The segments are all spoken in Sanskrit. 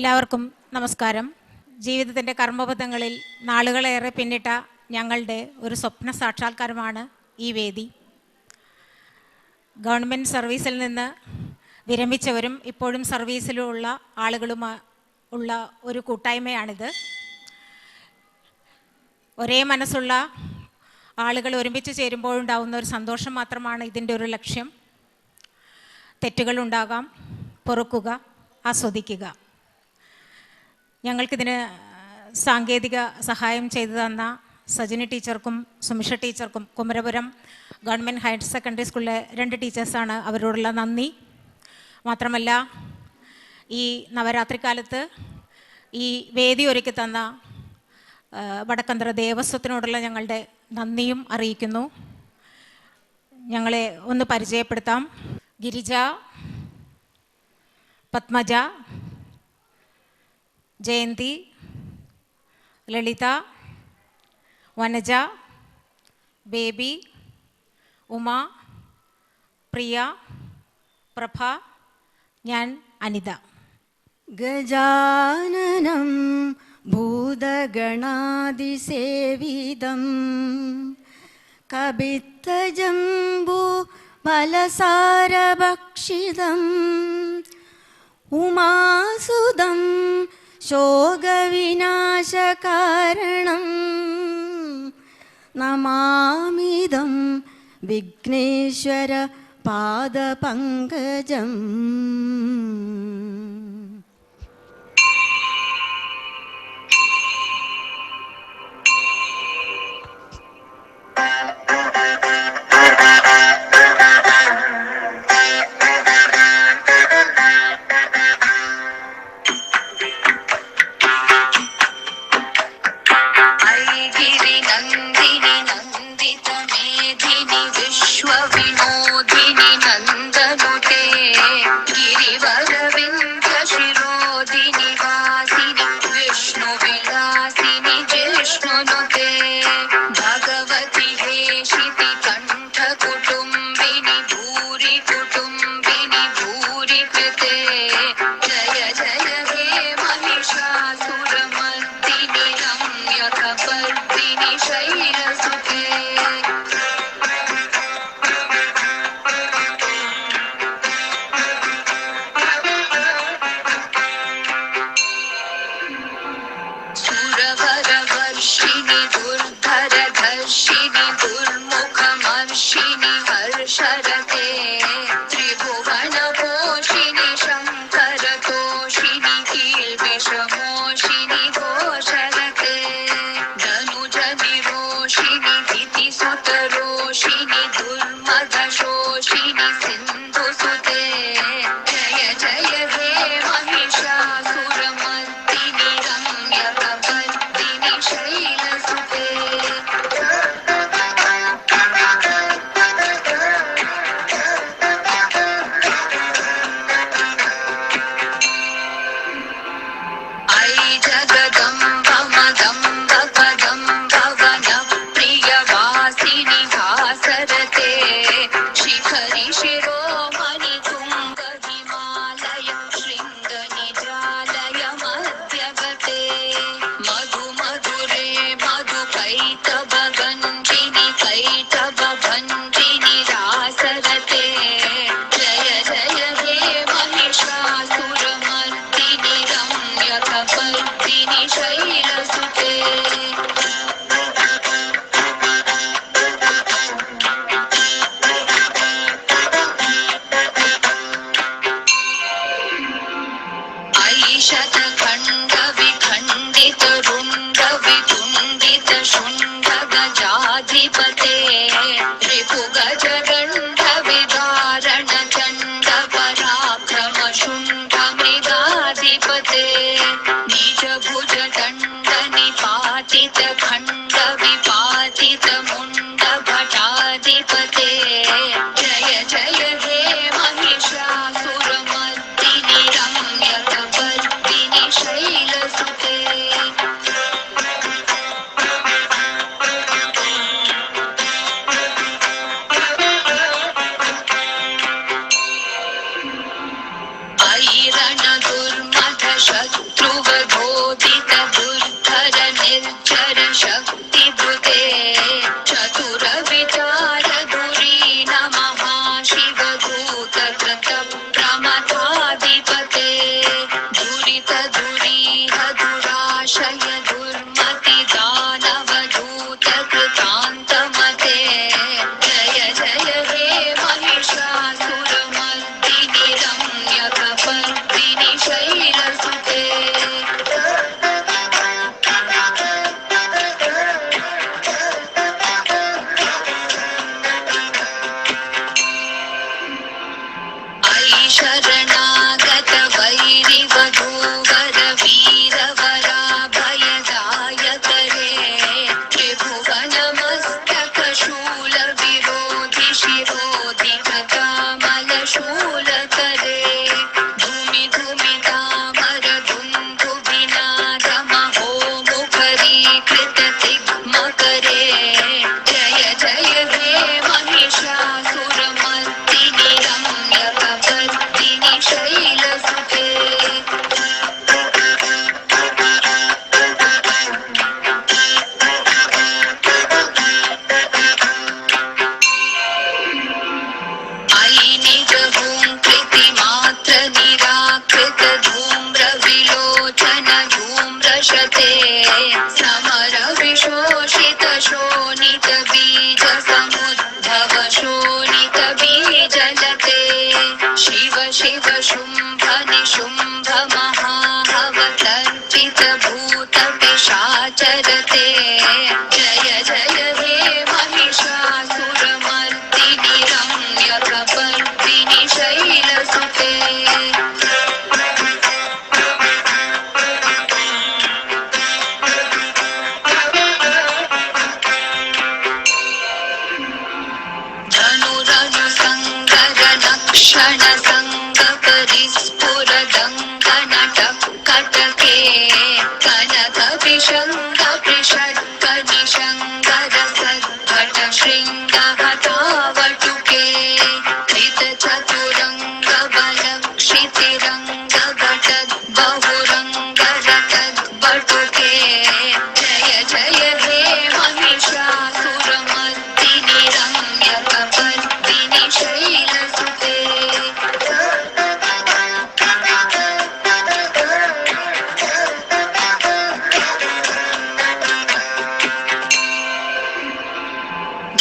എല്ലാവർക്കും നമസ്കാരം. ജീവിതത്തിൻ്റെ കർമ്മപഥങ്ങളിൽ നാളുകളേറെ പിന്നിട്ട ഞങ്ങളുടെ ഒരു സ്വപ്ന സാക്ഷാത്കാരമാണ് ഈ വേദി. ഗവൺമെൻറ് സർവീസിൽ നിന്ന് വിരമിച്ചവരും ഇപ്പോഴും സർവീസിലുള്ള ആളുകളും ഉള്ള ഒരു കൂട്ടായ്മയാണിത്. ഒരേ മനസ്സുള്ള ആളുകൾ ഒരുമിച്ച് ചേരുമ്പോഴുണ്ടാവുന്ന ഒരു സന്തോഷം മാത്രമാണ് ഇതിൻ്റെ ഒരു ലക്ഷ്യം. തെറ്റുകളുണ്ടാകാം, പൊറുക്കുക, ആസ്വദിക്കുക. ഞങ്ങൾക്കിതിന് സാങ്കേതിക സഹായം ചെയ്തു തന്ന സജിനി ടീച്ചർക്കും സുമിഷ ടീച്ചർക്കും കുമരപുരം ഗവൺമെൻറ് ഹയർ സെക്കൻഡറി സ്കൂളിലെ 2 ടീച്ചേഴ്സാണ്, അവരോടുള്ള നന്ദി. മാത്രമല്ല, ഈ നവരാത്രി കാലത്ത് ഈ വേദി ഒരുക്കി തന്ന വടക്കന്തറ ദേവസ്വത്തിനോടുള്ള ഞങ്ങളുടെ നന്ദിയും അറിയിക്കുന്നു. ഞങ്ങളെ ഒന്ന് പരിചയപ്പെടുത്താം. ഗിരിജ, പത്മജ, ജയന്തി, ലളിത, വനജ, ബേബി, ഉമ, പ്രിയ, പ്രഭ, ഞാൻ അനിത. ഗജാനനം ഭൂതഗണാതിസേവിതം കപിത്തജംബൂ ഫലസാരഭക്ഷിതം ഉമാസുതം ശോകവിനാശകാരണം നമാമിദം വിഘ്നേശ്വര പാദപങ്കജം. भुज निशाचरते जय जय हे महिषासुरमर्दिनि रम्यकपर्दिनि शैलसुते क्षण संग परिस्फुरदङ्गनटकटके कनक विशङ्ग पृषट्क निशङ्गर सद्भट शृङ्गहतावटुके कृत चतुरङ्ग बलक्षितिरङ्ग घटद् बहुरङ्ग रटद्बटुके जय जय हे महिषासुरमर्दिनि रम्यकपर्दिनि शैलसुते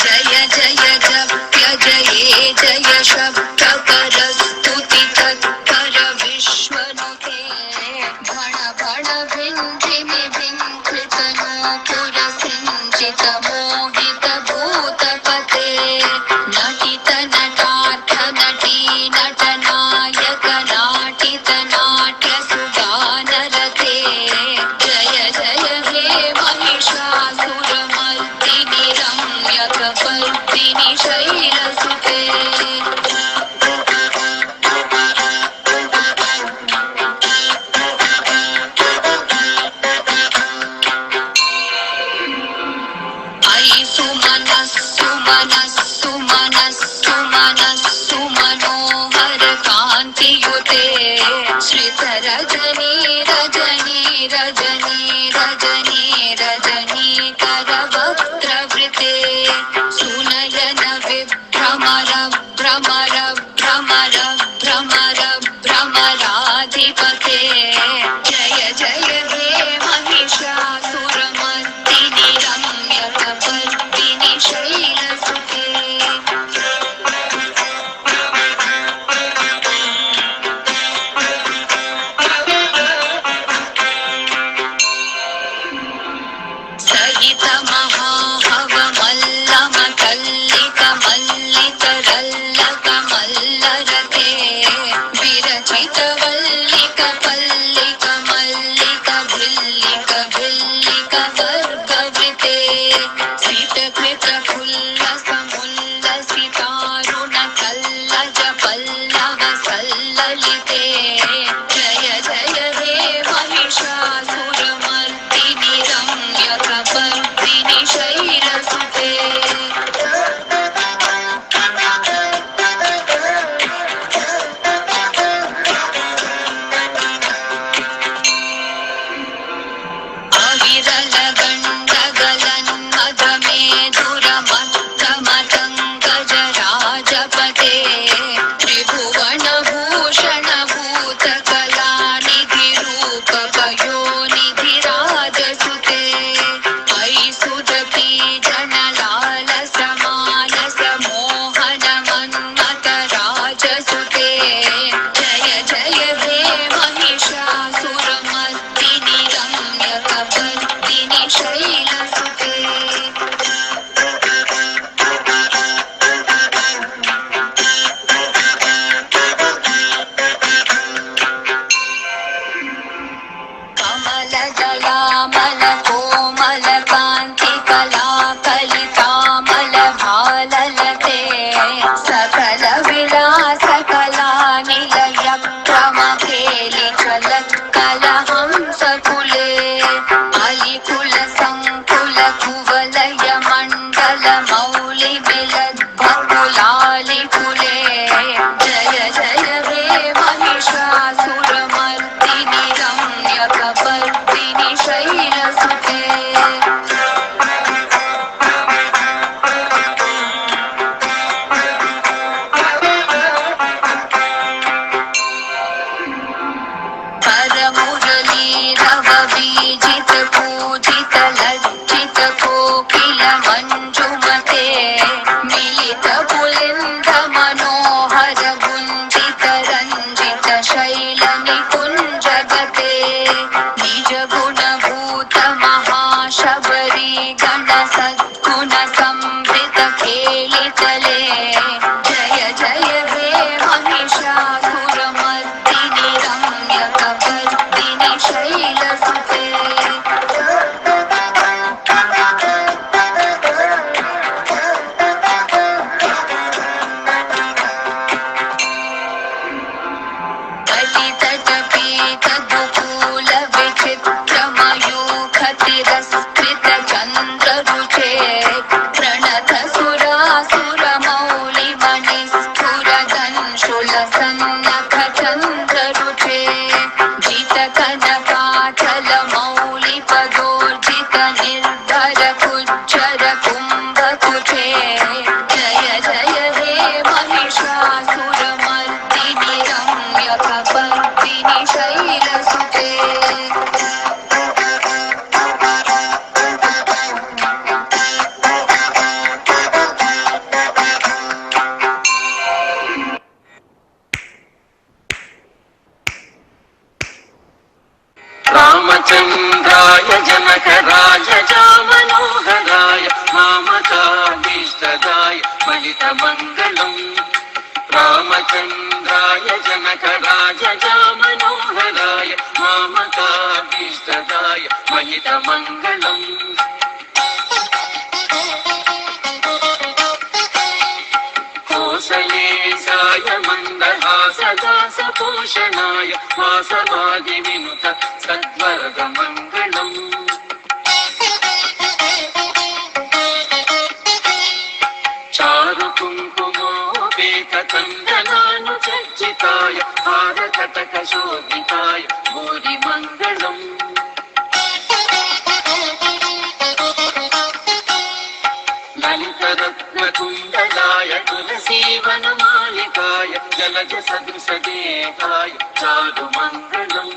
जय जय जप्य जये जय शब्द परस्तुति तत्पर विश्वनुते भण भण भिञ्जिमि भिङ्कृतनूपुर सिञ्चित मोहित भूतपते नटित नटार्थ नटी नटनायक नाटित नाट्य सुगानरते जय जय हे महिषासुरमर्दिनि रम्यकपर्दिनि शैलसुते अयि सुमनस्सु मनस्सु मनस्सु मनस्सु मनोहर कान्तियुते श्रित रजनी रजनी रजनी रजनी रजनी करवक्त्रवृते सुनयन विभ्रमर भ्रमर भ्रमर भ्रमर भ्रमराधिपते जय जय हे महिषासुरमर्दिनि रम्यकपर्दिनि शैलसुते सहित महाहव मल्लम कल्लिक मल्लिक रल्लक मल्लरते विरचित वल्लिक पल्लिक मल्लिक भिल्लिक भिल्लिक वर्गवृते सितकृत फुल्लस मुल्लसितारुण कल्लज पल्लव सल्ललिते जय जय हे महिषासुरमर्दिनि रम्यकपर्दिनि शैलसुते अविरल गण्डगलन्मधमेधुरमत्तमतङ्गजराजपते त्रिभुवनभूषण भूतकलानिधि रूपकयोनिधिराजसुते अयि सुदपि जनलालस मानस मोहन मन्मथ राजसुते जय जय हे महिषासुरमर्दिनि रम्यकपर्दिनि शैलसुते कमल जलामल कोमल कान्ति कला कलितामल भाललते सकल विलास कला निलय क्रमखेलि चलत्कल हंसकुले अलिकुल संकुल कुवलय मण्डल मौलि बिलद्भकुलालिकुले जय जय हे महिषासुरमर्दिनि रम्यकपर्दिनि शैलसुते परमुरलीरव बीजित पूजित लज्जित कोकिल मञ्जुमते मिलित पुलिन्द मनोहर गुञ्जित रञ्जित शैल निकुञ्जगते निज गुणभूत जनकराजजामनोहराय मामकाभीष्टदाय मलितमङ्गलम् रामचन्द्राय जनकराजजामनोहराय मामकाभीष्टदाय महितमङ्गलम् कोसलेशाय मन्दहासदासपोषणाय वासवादिविनुत सद्वर्गमङ्गलम् चारुकुङ्कुमोपेतचन्दनानुचर्चिताय हारकटकशोभिताय भूरिमङ्गलम् ललितरत्नकुण्डलाय तुलसीवनमालिकाय जलजसदृशदेहाय चारुमङ्गलम्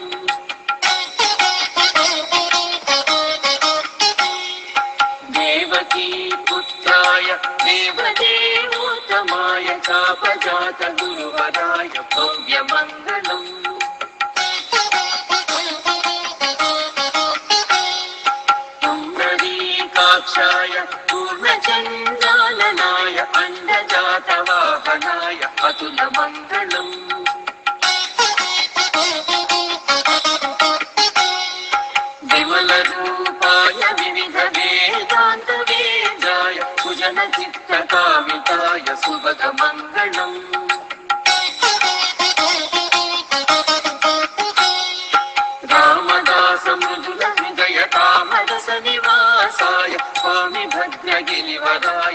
देवकी पुत्राय देवदेवोत्तमाय चापजात गुरुवराय भव्यमङ्गलम् पुण्डरीकाक्षाय पूर्णचन्द्रालनाय अण्डजातवाहनाय अतुलमङ्गलम् विमलरूपाय विविधवेदान्तवेदाय कुजनचित्तकामिताय सुभगमङ्गलम् रामदासमृदुलहृदयतामरसनिवासाय स्वामि भद्रगिरिवराय